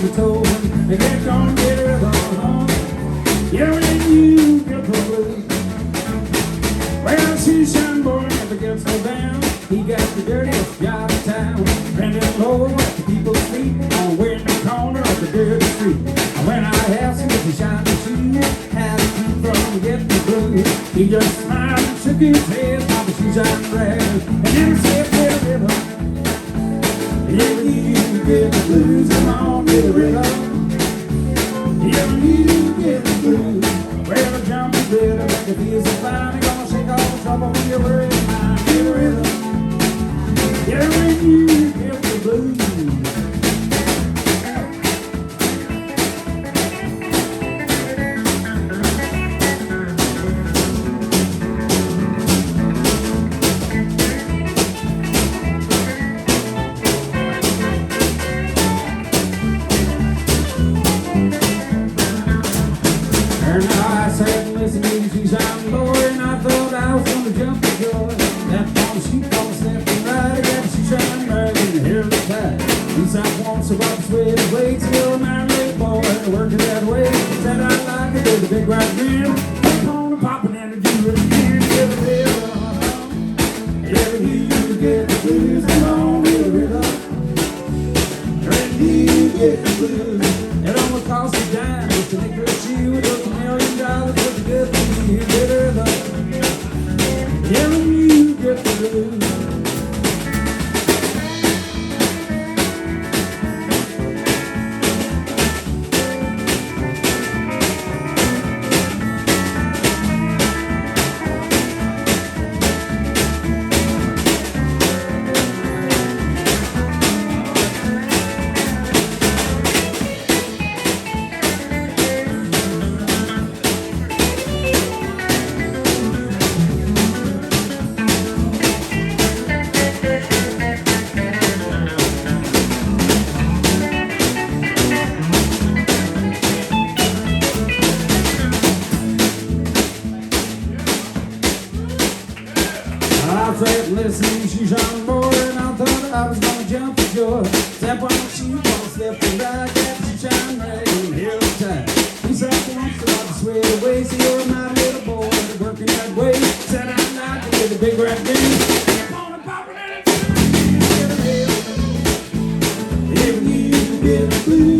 you told him, and get gonna get rid of on. Yeah, when you get the blues. Well, Shoeshine Boy never gets no down. He got the dirtiest job in town. Bending low at the people's feet, on way in the corner of the dirty street. When I asked him if he shined his shoes, how to keep from getting the blues, he just smiled and shook his head while the shoeshine rag. And then he said, get rid of. Yeah, you get the blues, come on, get rid of. Yeah, you get the blues. Well, a jumpy bit of like it feels so fine. You're gonna shake all the trouble when you're worried mind. Get rid of. Yeah, when you get the blues. Now I sat and listened to the Shoeshine Boy, and I thought I was gonna jump the joy. That on sheep on stepping right, I got the shoeshine right in the hair of the tide. He said once about the sweat of weights, still my late boy, working that way. Said I like it with a big right grin. Keep on popping and do it again. Get rid of. Yeah, you get the blues, come on, get rid of. And you get the blues. It only costs a dime just to make her shoe with $1 million with a good thing. You get her love. Yeah, when you get the blues. I sat listening to Shoeshine Boy, and I thought I was gonna jump for joy. Step on the shoe, gonna step and ride, got the shoeshine rag in the hair of the tide. He said once about the sweat away, see you're my little boy, working that way. Said I'm not gonna get a big rap game. Step on the poppin' and get a hell. If you get the blues.